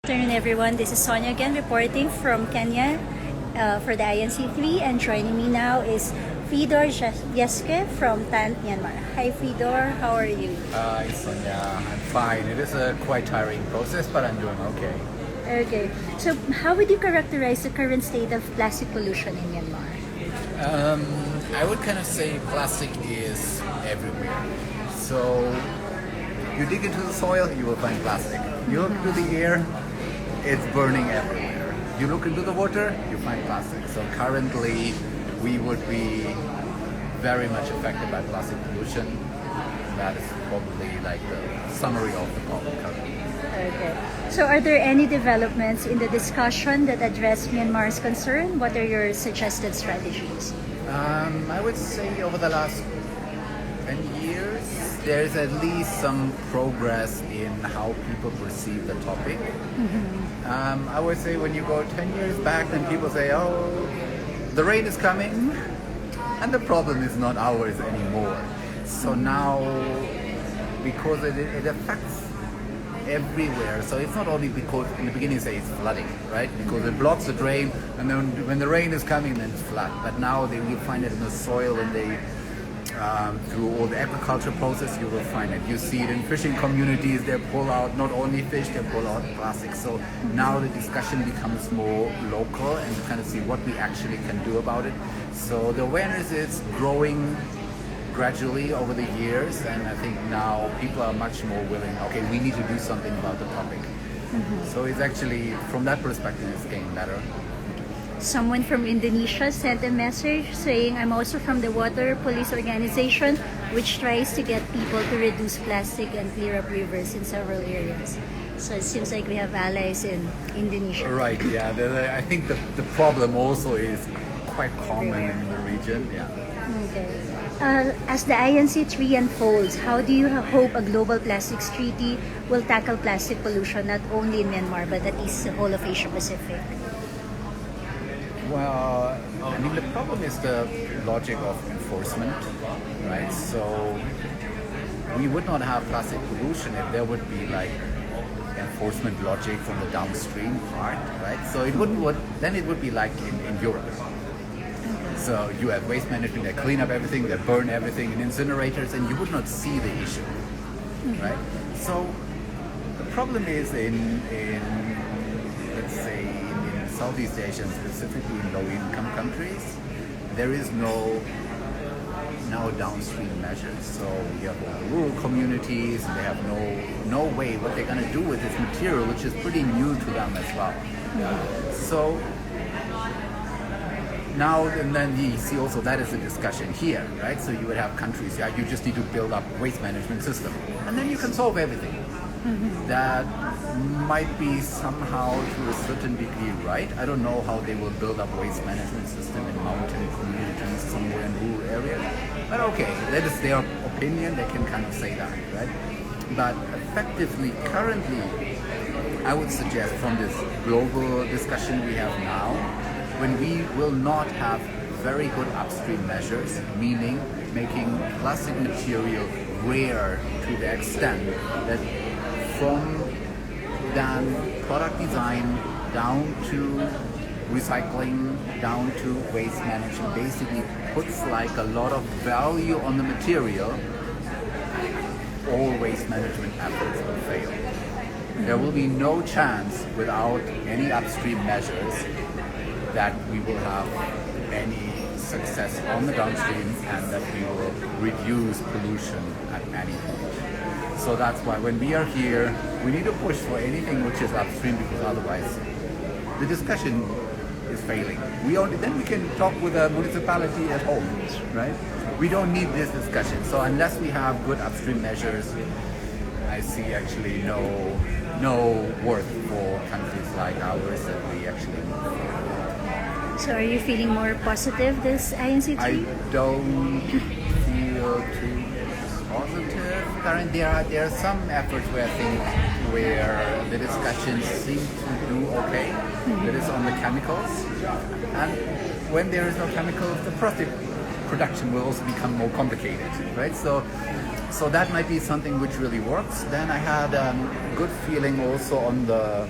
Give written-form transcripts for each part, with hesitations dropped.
Afternoon, everyone. This is Sonia again reporting from Kenya for the INC3, and joining me now is Friedor Jeske from Thant Myanmar. Hi Friedor, how are you? Hi Sonia, I'm fine. It is a quite tiring process, but I'm doing okay. Okay, so how would you characterize the current state of plastic pollution in Myanmar? I would kind of say plastic is everywhere. So you dig into the soil, you will find plastic. You look into the air, it's burning everywhere. You look into the water, you find plastic. So currently, we would be very much affected by plastic pollution. That is probably like the summary of the problem currently. Okay. So are there any developments in the discussion that address Myanmar's concern? What are your suggested strategies? I would say over the last 10 years, there is at least some progress in how people perceive the topic. I would say when you go 10 years back, then people say, oh, the rain is coming, and the problem is not ours anymore. So now, because it affects everywhere, so it's not only because in the beginning say it's flooding, right? Because it blocks the drain, and then when the rain is coming, then it's flood. But now they will find it in the soil, and they through all the agriculture process, you will find it. You see it in fishing communities, they pull out not only fish, they pull out plastic. So now the discussion becomes more local, and you kind of see what we actually can do about it. So the awareness is growing gradually over the years, and I think now people are much more willing, okay, we need to do something about the topic. So it's actually, from that perspective, it's getting better. Someone from Indonesia sent a message saying, I'm also from the Water Police Organization, which tries to get people to reduce plastic and clear up rivers in several areas. So it seems like we have allies in Indonesia. Right, yeah. I think the problem also is quite common in the region. Yeah. Okay. As the INC3 unfolds, how do you hope a global plastics treaty will tackle plastic pollution not only in Myanmar but at least the whole of Asia Pacific? Well, I mean, the problem is the logic of enforcement, right? So we would not have plastic pollution if there would be like enforcement logic from the downstream part, right? So it would then it would be like in Europe. So you have waste management, they clean up everything, they burn everything in incinerators, and you would not see the issue, right? So the problem is in let's say in Southeast Asia, and specifically in low-income countries, there is no downstream measures. So you have rural communities, and they have no way what they're going to do with this material, which is pretty new to them as well. So now and then you see also that is a discussion here, right? So you would have countries, you just need to build up waste management system, and then you can solve everything. That might be somehow to a certain degree right. I don't know how they will build up waste management system in mountain communities somewhere in rural areas. But okay, that is their opinion, they can kind of say that, right? But effectively, currently, I would suggest from this global discussion we have now, when we will not have very good upstream measures, meaning making plastic material rare to the extent that from then product design down to recycling, down to waste management, basically puts like a lot of value on the material, all waste management efforts will fail. There will be no chance without any upstream measures that we will have any success on the downstream and that we will reduce pollution at any point. So that's why when we are here, we need to push for anything which is upstream, because otherwise the discussion is failing. Then we can talk with a municipality at home, right? We don't need this discussion. So unless we have good upstream measures, I see actually no worth for countries like ours that we actually move forward. So are you feeling more positive this INC3? I don't feel too positive. Currently, there are some efforts where the discussions seem to do okay. That is on the chemicals, and when there is no chemicals, the plastic production will also become more complicated, right? So that might be something which really works. Then I had a good feeling also on the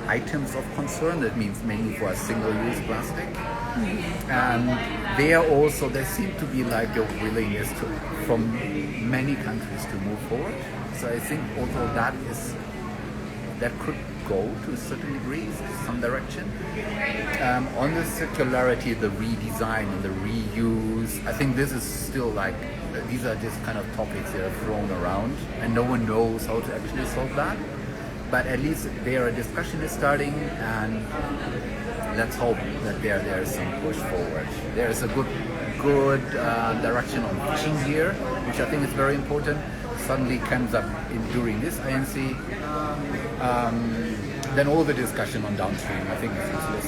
items of concern. That means mainly for single-use plastic. And there seems to be like a willingness from many countries to move forward. So I think although that could go to a certain degree, to some direction. On the circularity, the redesign and the reuse, I think this is still like, these are just kind of topics that are thrown around and no one knows how to actually solve that. But at least there a discussion is starting, and let's hope that there is some push forward. There is a good direction on fishing gear, which I think is very important. Suddenly comes up during this INC. Then all the discussion on downstream, I think is useless.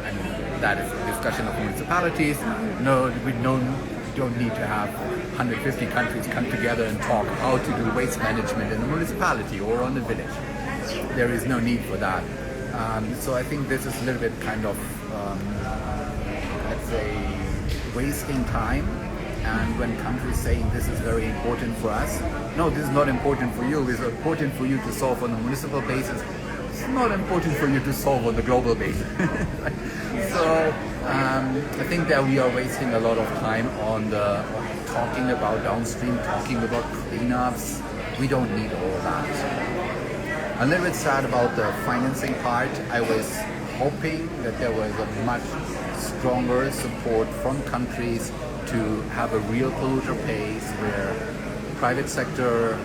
And that is a discussion of municipalities. No, we don't need to have 150 countries come together and talk how to do waste management in a municipality or on the village. There is no need for that. So I think this is a little bit kind of, let's say, wasting time. And when countries saying this is very important for us, no, this is not important for you. It's important for you to solve on a municipal basis. It's not important for you to solve on the global basis. So I think that we are wasting a lot of time on talking about downstream, talking about cleanups. We don't need all of that. A little bit sad about the financing part. I was hoping that there was a much stronger support from countries to have a real polluter pays, where private sector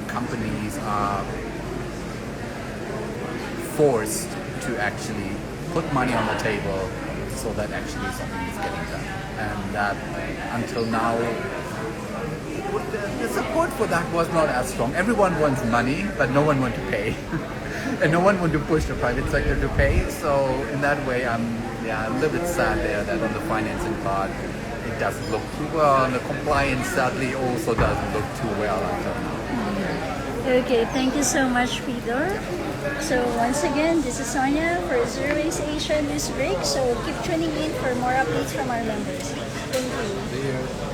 companies are forced to actually put money on the table so that actually something is getting done. And that until now, the support for that was not as strong. Everyone wants money, but no one wants to pay. And no one wants to push the private sector to pay. So in that way, I'm a little bit sad there that on the financing part, it doesn't look too well. And the compliance sadly also doesn't look too well until now. Okay, thank you so much, Friedor. So once again, this is Sonia for Zero Waste Asia Newsbreak. So keep tuning in for more updates from our members. Thank you. See you.